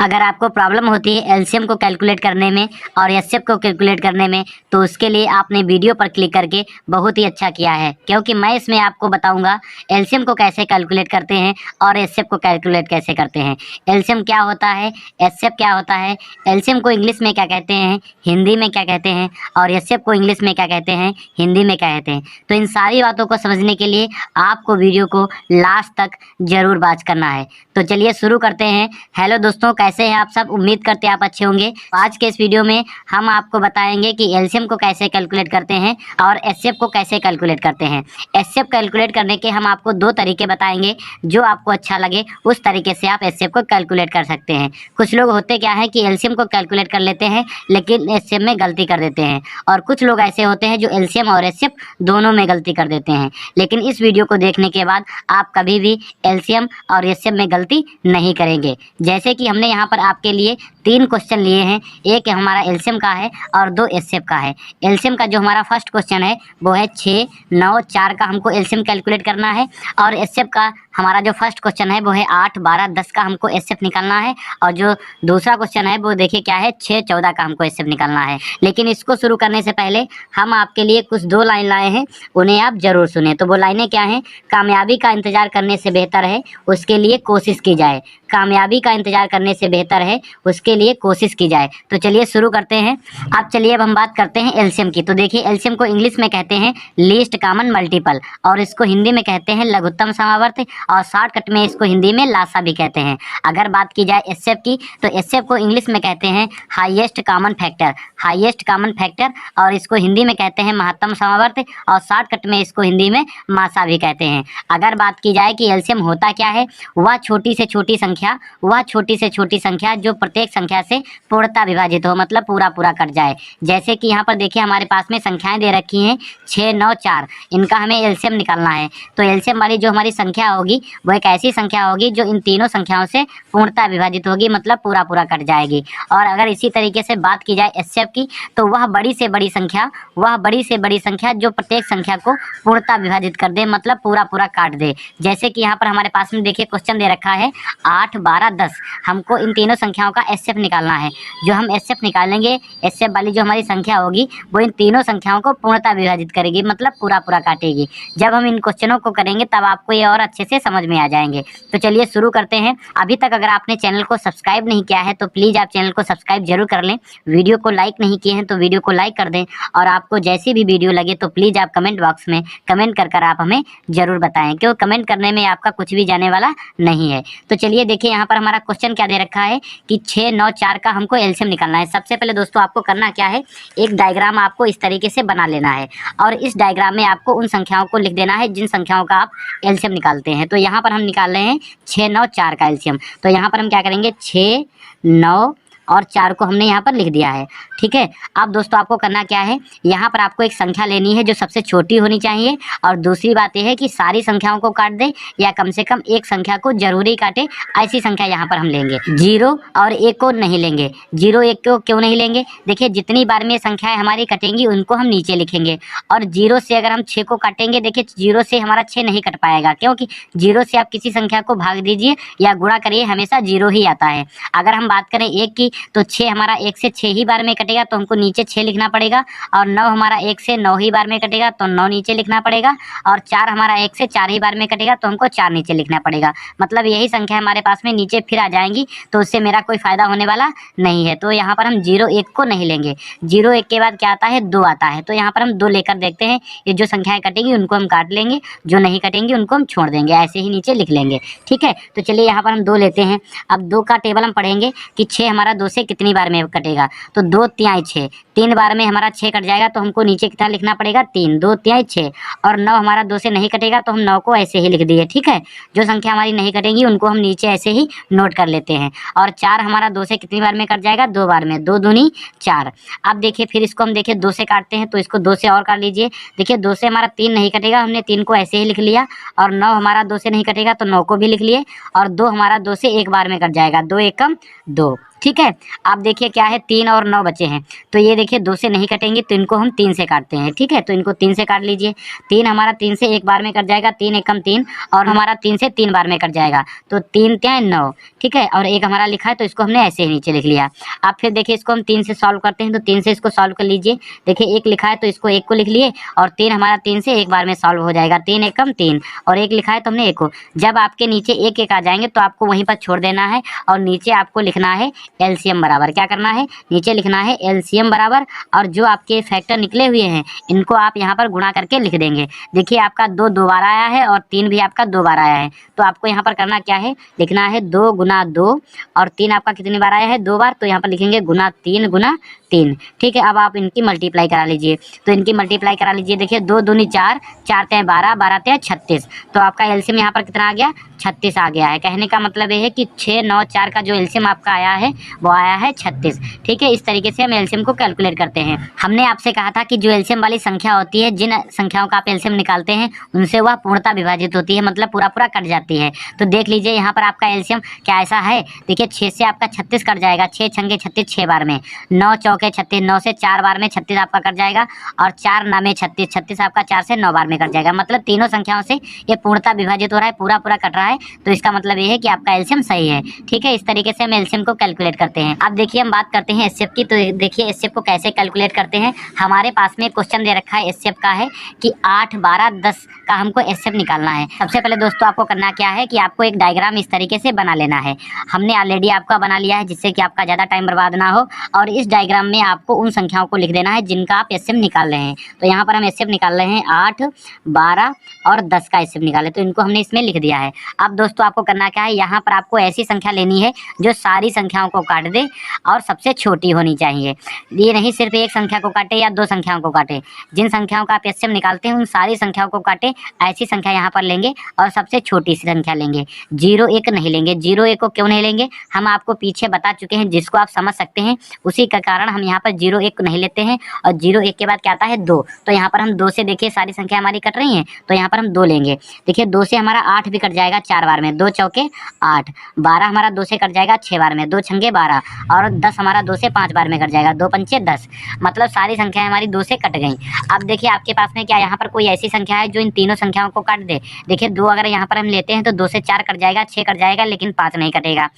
अगर आपको प्रॉब्लम होती है एलसीएम को कैलकुलेट करने में और एचसीएफ को कैलकुलेट करने में, तो उसके लिए आपने वीडियो पर क्लिक करके बहुत ही अच्छा किया है, क्योंकि मैं इसमें आपको बताऊंगा एलसीएम को कैसे कैलकुलेट करते हैं और एचसीएफ को कैलकुलेट कैसे करते हैं। एलसीएम क्या होता है, एचसीएफ क्या होता है, एलसीएम को इंग्लिश में क्या कहते हैं, हिंदी में क्या कहते हैं, और एचसीएफ को इंग्लिश में क्या कहते हैं, हिंदी में क्या कहते हैं। तो इन सारी बातों को समझने के लिए आपको वीडियो को लास्ट तक जरूर वॉच करना है। तो चलिए शुरू करते हैं। हेलो दोस्तों, कैसे हैं आप सब? उम्मीद करते हैं आप अच्छे होंगे। आज के इस वीडियो में हम आपको बताएंगे कि एलसीएम को कैसे कैलकुलेट करते हैं और एचसीएफ को कैसे कैलकुलेट करते हैं। एचसीएफ कैलकुलेट करने के हम आपको दो तरीके बताएंगे, जो आपको अच्छा लगे उस तरीके से आप एचसीएफ को कैलकुलेट कर सकते हैं। कुछ लोग होते क्या है कि एलसीएम को कैलकुलेट कर लेते हैं लेकिन एचसीएफ में गलती कर देते हैं, और कुछ लोग ऐसे होते हैं जो एलसीएम और एचसीएफ दोनों में गलती कर देते हैं। लेकिन इस वीडियो को देखने के बाद आप कभी भी एलसीएम और एचसीएफ में गलती नहीं करेंगे। जैसे कि हमने यहाँ पर आपके लिए 3 क्वेश्चन लिए हैं, एक हमारा एलसीएम का है और 2 एचसीएफ का है। एलसीएम का जो हमारा फर्स्ट क्वेश्चन है वो है 6, 9, 4 का हमको एलसीएम कैलकुलेट करना है, और एचसीएफ का हमारा जो फर्स्ट क्वेश्चन है वो है 8, 12, 10 का हमको एचसीएफ निकालना है, और जो दूसरा क्वेश्चन है वो देखिए क्या है, 6, 14 का हमको एचसीएफ निकालना है। लेकिन इसको शुरू करने से पहले हम आपके लिए कुछ 2 लाइन लाए हैं, उन्हें आप जरूर सुने। तो वो लाइनें क्या हैं? कामयाबी का इंतजार करने से बेहतर है उसके लिए कोशिश की जाए। कामयाबी का इंतजार करने से बेहतर है उसके लिए कोशिश की जाए। तो चलिए शुरू करते हैं। अब चलिए अब हम बात करते हैं एलसीएम की। तो देखिए एलसीएम को इंग्लिश में कहते हैं लीस्ट कॉमन मल्टीपल, और इसको हिंदी में कहते हैं लघुत्तम समावर्त, और शॉर्टकट में इसको हिंदी में लासा भी कहते हैं। अगर बात की जाए एचसीएफ की, तो एचसीएफ को इंग्लिश में कहते हैं highest common factor, highest common factor, और इसको हिंदी में कहते हैं महत्तम समावर्त, और शॉर्टकट में इसको हिंदी में मासा भी कहते हैं। अगर बात की जाए कि एलसीएम होता क्या है, वह छोटी से छोटी संख्या, वह छोटी से छोटी संख्या जो प्रत्येक संख्या से पूर्णतः विभाजित हो, मतलब पूरा पूरा कट जाए। जैसे कि यहाँ पर देखिए हमारे पास में संख्याएं दे रखी हैं 6, 9, 4, इनका हमें एलसीएम निकालना है। तो एलसीएम वाली जो हमारी संख्या होगी वो एक ऐसी संख्या होगी जो इन तीनों संख्याओं से पूर्णतः विभाजित होगी, मतलब पूरा पूरा कट जाएगी। और अगर इसी तरीके से बात की जाए एचसीएफ की, तो वह बड़ी से बड़ी संख्या, वह बड़ी से बड़ी संख्या जो प्रत्येक संख्या को पूर्णतः विभाजित कर दे, मतलब पूरा पूरा काट दे। जैसे कि यहाँ पर हमारे पास में देखिए क्वेश्चन दे रखा है 8, 12, 10, हमको इन तीनों संख्याओं का एचसीएफ निकालना है। जो हम एचसीएफ निकालेंगे, एचसीएफ वाली जो हमारी संख्या होगी वो इन तीनों संख्याओं को पूर्णतः विभाजित करेगी, मतलब पूरा पूरा काटेगी। जब हम इन क्वेश्चनों को करेंगे तब आपको ये और अच्छे से समझ में आ जाएंगे। तो चलिए शुरू करते हैं। अभी तक अगर आपने चैनल को सब्सक्राइब नहीं किया है तो प्लीज़ आप चैनल को सब्सक्राइब जरूर कर लें। वीडियो को लाइक नहीं किए हैं तो वीडियो को लाइक कर दें, और आपको जैसी भी वीडियो लगे तो प्लीज़ आप कमेंट बॉक्स में कमेंट कर आप हमें जरूर बताएं, क्योंकि कमेंट करने में आपका कुछ भी जाने वाला नहीं है। तो चलिए देखिए यहाँ पर हमारा क्वेश्चन क्या दे रखा है कि 6, 9, 4 का हमको एलसीएम निकालना है। सबसे पहले दोस्तों आपको करना क्या है, एक डायग्राम आपको इस तरीके से बना लेना है, और इस डायग्राम में आपको उन संख्याओं को लिख देना है जिन संख्याओं का आप एलसीएम निकालते हैं। तो यहाँ पर हम निकाल रहे हैं 6, 9, 4 का एलसीएम। तो यहाँ पर हम क्या करेंगे, 6, 9 और 4 को हमने यहाँ पर लिख दिया है। ठीक है, अब दोस्तों आपको करना क्या है, यहाँ पर आपको एक संख्या लेनी है जो सबसे छोटी होनी चाहिए, और दूसरी बात यह है कि सारी संख्याओं को काट दे या कम से कम एक संख्या को जरूरी काटे, ऐसी संख्या यहाँ पर हम लेंगे। 0 और 1 को नहीं लेंगे। 0, 1 को क्यों नहीं लेंगे? देखिए जितनी बार में संख्याएं हमारी कटेंगी उनको हम नीचे लिखेंगे, और 0 से अगर हम 6 को काटेंगे, देखिए 0 से हमारा 6 नहीं कट पाएगा, क्योंकि 0 से आप किसी संख्या को भाग दीजिए या गुणा करिए, हमेशा 0 ही आता है। अगर हम बात करें 1 की, तो 6 हमारा 1 से 6 ही बार में कटेगा, तो हमको नीचे 6 लिखना पड़ेगा, और 9 हमारा 1 से 9 ही बार में कटेगा तो 9 नीचे लिखना पड़ेगा, और 4 हमारा 1 से 4 ही बार में कटेगा तो हमको 4 नीचे लिखना पड़ेगा। मतलब यही संख्या हमारे पास में नीचे फिर आ जाएंगी, तो उससे मेरा कोई फायदा होने वाला नहीं है। तो यहाँ पर हम 0, 1 को नहीं लेंगे। 0, 1 के बाद क्या आता है, 2 आता है। तो यहाँ पर हम 2 लेकर देखते हैं, ये जो संख्याएं कटेंगी उनको हम काट लेंगे, जो नहीं कटेंगी उनको हम छोड़ देंगे, ऐसे ही नीचे लिख लेंगे। ठीक है, तो चलिए यहाँ पर हम 2 लेते हैं। अब 2 का टेबल हम पढ़ेंगे कि 6 हमारा 2 से कितनी बार में कटेगा, तो 2 तिहाई 6, 3 बार में हमारा 6 कट जाएगा, तो हमको नीचे कितना लिखना पड़ेगा, 3, 2 तिहाई 6, और 9 हमारा 2 से नहीं कटेगा तो हम 9 को ऐसे ही लिख दिए। ठीक है, जो संख्या हमारी नहीं कटेंगी उनको हम नीचे ऐसे ही नोट कर लेते हैं। और 4 हमारा 2 से कितनी बार में कट जाएगा, 2 बार में, 2 दूनी 4। अब देखिए फिर इसको हम देखिए 2 से काटते हैं, तो इसको 2 से और काट लीजिए। देखिए 2 से हमारा 3 नहीं कटेगा, हमने 3 को ऐसे ही लिख लिया, और 9 हमारा 2 से नहीं कटेगा तो 9 को भी लिख लिए, और 2 हमारा 2 से एक बार में कट जाएगा, 2 एकम 2। ठीक है। अब देखिए क्या है, 3 और 9 बचे हैं, तो ये देखिए 2 से नहीं कटेंगे तो इनको हम 3 से काटते हैं। ठीक है, तो इनको 3 से काट लीजिए। 3 हमारा 3 से एक बार में कट जाएगा, 3 एकम 3, और हमारा 3 से 3 बार में कट जाएगा, तो 3 क्या 9। ठीक है, और एक हमारा लिखा है तो इसको हमने ऐसे ही नीचे लिख लिया। अब फिर देखिए इसको हम 3 से सॉल्व करते हैं, तो 3 से इसको सॉल्व कर लीजिए। देखिए 1 लिखा है तो इसको 1 को लिख लिए, और 3 हमारा 3 से एक बार में सॉल्व हो जाएगा, 3 एकम 3, और 1 लिखा है तो हमने 1 को। जब आपके नीचे 1 1 आ जाएंगे तो आपको वहीं पर छोड़ देना है, और नीचे आपको लिखना है एलसीएम बराबर, क्या करना है, नीचे लिखना है एलसीएम बराबर, और जो आपके फैक्टर निकले हुए हैं इनको आप यहाँ पर गुणा करके लिख देंगे। देखिए आपका 2 2 बार आया है और 3 भी आपका 2 बार आया है, तो आपको यहाँ पर करना क्या है, लिखना है 2 गुना 2, और 3 आपका कितनी बार आया है, 2 बार, तो यहाँ पर लिखेंगे गुना 3 गुना 3। ठीक है, अब आप इनकी मल्टीप्लाई करा लीजिए, तो इनकी मल्टीप्लाई करा लीजिए। देखिए 2 दूनी 4, 4 ते 12, 12 ते 36, तो आपका एलसीएम यहाँ पर कितना आ गया, 36 आ गया है। कहने का मतलब ये है कि 6 9 4 का जो एलसीएम आपका आया है वो आया है 36। ठीक है, इस तरीके से हम एलसीएम को कैलकुलेट करते हैं। हमने आपसे कहा था कि जो एलसीएम वाली संख्या होती है, जिन संख्याओं का आप एलसीएम निकालते हैं उनसे वह पूर्णतः विभाजित होती है, मतलब पूरा पूरा कट जाती है। तो देख लीजिए यहाँ पर आपका एलसीएम क्या ऐसा है, देखिए 6 से आपका 36 कट जाएगा, 6 छंगे 36 6 बार में, 9 चौके 36, 9 से 4 बार में 36 आपका कट जाएगा, और 4 नामे 36, 36 आपका 4 से 9 बार में कट जाएगा। मतलब तीनों संख्याओं से ये पूर्णतः विभाजित हो रहा है, पूरा पूरा कट रहा है, तो इसका मतलब ये है कि आपका एलसीएम सही है। ठीक है, इस तरीके से हम एलसीएम को कैलकुलेट करते हैं। अब देखिए हम बात करते हैं एचसीएफ की, तो देखिए एचसीएफ को कैसे कैलकुलेट करते हैं। हमारे पास में क्वेश्चन दे रखा है एचसीएफ का है कि 8 12 10 का हमको एचसीएफ निकालना है। सबसे पहले दोस्तों आपको करना क्या है कि आपको एक डायग्राम इस तरीके से बना लेना है। हमने ऑलरेडी आपका बना लिया है, जिससे कि आपका ज़्यादा टाइम बर्बाद ना हो, और इस डायग्राम में आपको उन संख्याओं को लिख देना है जिनका आप एचसीएफ निकाल रहे हैं। तो यहाँ पर हम एचसीएफ निकाल रहे हैं 8 12 और 10 का एचसीएफ निकाले, तो इनको हमने इसमें लिख दिया है। अब दोस्तों आपको करना क्या है, यहाँ पर आपको ऐसी संख्या लेनी है जो सारी संख्याओं को काट दे और सबसे छोटी होनी चाहिए। ये नहीं सिर्फ एक संख्या को काटे या 2 संख्याओं को काटे, जिन संख्याओं का आप एचसीएफ निकालते हैं उन सारी संख्याओं को काटे, ऐसी संख्या यहाँ पर लेंगे और सबसे छोटी सी संख्या लेंगे। 0 1 नहीं लेंगे। 0 1 को क्यों नहीं लेंगे, हम आपको पीछे बता चुके हैं, जिसको आप समझ सकते हैं, उसी का कारण हम यहाँ पर 0 1 को नहीं लेते हैं। और 0 1 के बाद क्या आता है 2, तो यहाँ पर हम 2 से देखिए सारी संख्या हमारी कट रही हैं, तो यहाँ पर हम 2 लेंगे। देखिए 2 से हमारा 8 भी कट जाएगा 4 बार में, 2 चौके 8, 12 हमारा 2 से कट जाएगा 6 बार में, 2 छंगे 12, और 10 हमारा 2 से 5 बार में कट जाएगा, 2 पंचे 10, मतलब सारी संख्याएं हमारी 2 से कट गई। अब देखिए आपके पास में क्या यहाँ पर कोई ऐसी संख्या है जो इन तीनों संख्याओं को काट दे। देखिए 2 अगर यहाँ पर हम लेते हैं तो 2 से 4 कट जाएगा, 6 कट जाएगा, लेकिन 5 नहीं कटेगा।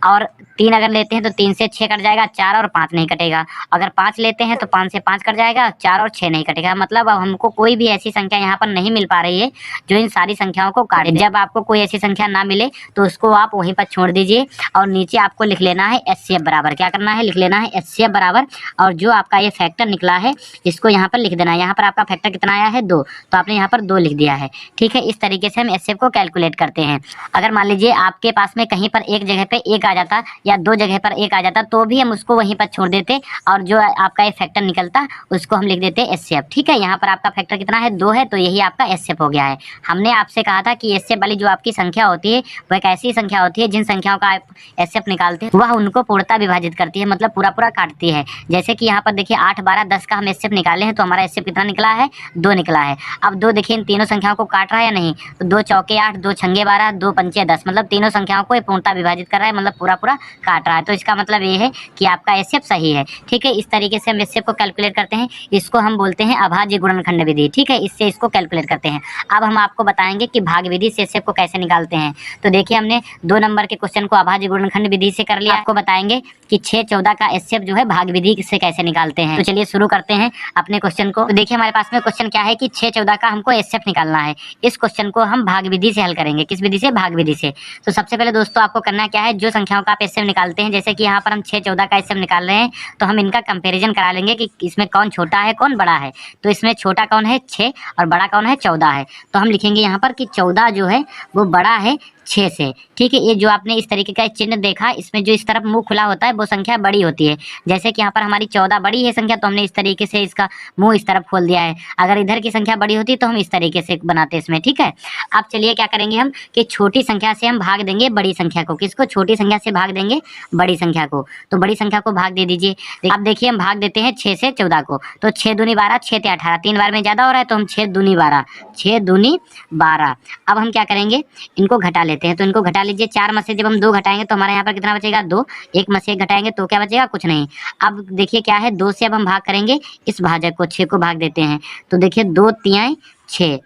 और 3 अगर लेते हैं तो 3 से 6 कट जाएगा, 4 और 5 नहीं कटेगा। अगर 5 लेते हैं तो 5 से 5 कट जाएगा, 4 और 6 नहीं कटेगा। मतलब अब हमको कोई भी ऐसी संख्या यहाँ पर नहीं मिल पा रही है जो इन सारी संख्याओं को काटे। जब आपको कोई ऐसी संख्या ना मिले तो उसको आप वहीं पर छोड़ दीजिए, और नीचे आपको लिख लेना है एचसीएफ बराबर। क्या करना है, लिख लेना है एचसीएफ बराबर, और जो आपका ये फैक्टर निकला है इसको यहाँ पर लिख देना है। यहाँ पर आपका फैक्टर कितना आया है 2, तो आपने यहाँ पर 2 लिख दिया है। ठीक है, इस तरीके से हम एचसीएफ को कैलकुलेट करते हैं। अगर मान लीजिए आपके पास में कहीं पर एक जगह पे 1 आ जाता या 2 जगह पर 1 आ जाता, तो भी हम उसको वहीं पर छोड़ देते, और जो आपका ये फैक्टर निकलता उसको हम लिख देते एचसीएफ। ठीक है, यहाँ पर आपका फैक्टर कितना है 2 है, तो यही आपका एचसीएफ हो गया है। हमने आपसे कहा था कि एचसीएफ वाली जो आपकी संख्या होती है वह एक ऐसी संख्या होती है जिन संख्याओं का आप एचसीएफ निकालते हैं वह उनको पूर्णतः विभाजित करती है, मतलब पूरा पूरा काटती है। जैसे कि यहाँ पर देखिए 8 12 10 का हम एचसीएफ निकाले हैं, तो हमारा एचसीएफ कितना निकला है 2 निकला है। अब 2 देखिए इन तीनों संख्याओं को काट रहा है या नहीं, तो 2 चौके 8, 2 छंगे 12, 2 पंचे 10, मतलब तीनों संख्याओं को पूर्णतः विभाजित कर रहा है, मतलब पूरा पूरा काट रहा है। तो इसका मतलब ये है कि आपका एचसीएफ सही है। ठीक है, इस तरीके से हम एचसीएफ को कैलकुलेट करते हैं। इसको हम बोलते हैं अभाज्य गुणनखंड विधि। ठीक है, इससे इसको कैलकुलेट करते हैं। अब हम आपको बताएंगे कि भाग विधि से एचसीएफ को कैसे निकालते हैं। तो देखिए हमने 2 नंबर के क्वेश्चन को अभाज्य गुणनखंड विधि से कर लिया। आपको बताएंगे कि 6 14 का एचसीएफ जो है भाग विधि से कैसे निकालते हैं। तो चलिए शुरू करते हैं अपने क्वेश्चन को। तो देखिए हमारे पास में क्वेश्चन क्या है कि 6 14 का हमको एचसीएफ निकालना है। इस क्वेश्चन को हम भाग विधि से हल करेंगे। किस विधि से, भाग विधि से। तो सबसे पहले दोस्तों आपको करना क्या है, जो संख्याओं का आप एचसीएफ निकालते हैं, जैसे कि यहाँ पर हम 6 14 का एचसीएफ निकाल रहे हैं, तो हम इनका कंपेरिजन करा लेंगे कि इसमें कौन छोटा है कौन बड़ा है। तो इसमें छोटा कौन है 6 और बड़ा कौन है 14 है। तो हम लिखेंगे यहाँ पर कि 14 जो है वो बड़ा है 6 से। ठीक है, ये जो आपने इस तरीके का चिन्ह देखा, इसमें जो इस तरफ मुंह खुला होता है वो संख्या बड़ी होती है। जैसे कि यहाँ पर हमारी 14 बड़ी है संख्या, तो हमने इस तरीके से इसका मुंह इस तरफ खोल दिया है। अगर इधर की संख्या बड़ी होती तो हम इस तरीके से बनाते इसमें। ठीक है, अब चलिए क्या करेंगे हम कि छोटी संख्या से हम भाग देंगे बड़ी संख्या को। किसको, छोटी संख्या से भाग देंगे बड़ी संख्या को। तो बड़ी संख्या को भाग दे दीजिए। अब देखिए हम भाग देते हैं 6 से 14 को, तो 6 दूनी 12, 6 ते 18, 3 बार में ज़्यादा हो रहा है, तो हम 6 दूनी 12, 6 दूनी 12। अब हम क्या करेंगे, इनको घटा लेते लेते हैं। तो इनको घटा लीजिए, 4 में से जब हम 2 घटाएंगे तो हमारे यहाँ पर कितना बचेगा 2, 1 में से 1 घटाएंगे तो क्या बचेगा, कुछ नहीं। अब देखिए क्या है, 2 से अब हम भाग करेंगे इस भाजक को, 6 को भाग देते हैं। तो देखिए 2 तिहाई 6,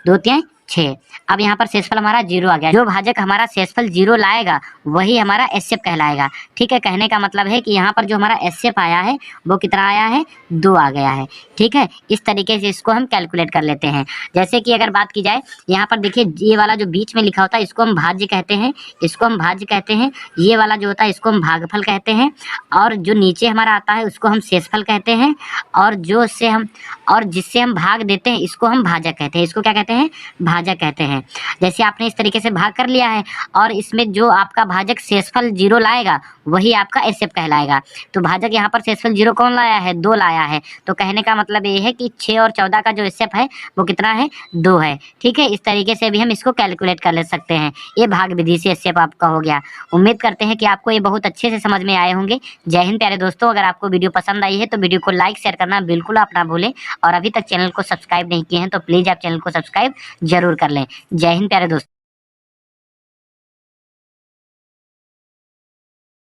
2 तिहाई 6। अब यहाँ पर शेषफल हमारा 0 आ गया। जो भाजक हमारा शेषफल 0 लाएगा वही हमारा एचसीएफ कहलाएगा। ठीक है, कहने का मतलब है कि यहाँ पर जो हमारा एचसीएफ आया है वो कितना आया है, 2 आ गया है। ठीक है, इस तरीके से इसको हम कैलकुलेट कर लेते हैं। जैसे कि अगर बात की जाए, यहाँ पर देखिए ये वाला जो बीच में लिखा होता है इसको हम भाज्य कहते हैं, इसको हम भाज्य कहते हैं। ये वाला जो होता है इसको हम भागफल कहते हैं, और जो नीचे हमारा आता है उसको हम शेषफल कहते हैं, और जिससे हम भाग देते हैं इसको हम भाजक कहते हैं। इसको क्या कहते हैं, भाजक कहते हैं। जैसे आपने इस तरीके से भाग कर लिया है, और इसमें जो आपका भाजक शेषफल 0 लाएगा वही आपका एचसीएफ कहलाएगा। तो भाजक यहाँ पर शेषफल 0 कौन लाया है, 2 लाया है। तो कहने का मतलब ये है कि 6 और 14 का जो एचसीएफ है वो कितना है, 2 है। ठीक है, इस तरीके से भी हम इसको कैलकुलेट कर ले सकते हैं। ये भाग विधि से एचसीएफ आपका हो गया। उम्मीद करते हैं कि आपको ये बहुत अच्छे से समझ में आए होंगे। जय हिंद प्यारे दोस्तों। अगर आपको वीडियो पसंद आई है तो वीडियो को लाइक शेयर करना बिल्कुल आप ना भूलें, और अभी तक चैनल को सब्सक्राइब नहीं किए हैं तो प्लीज़ आप चैनल को सब्सक्राइब जरूर कर लें। जय हिंद प्यारे दोस्तों।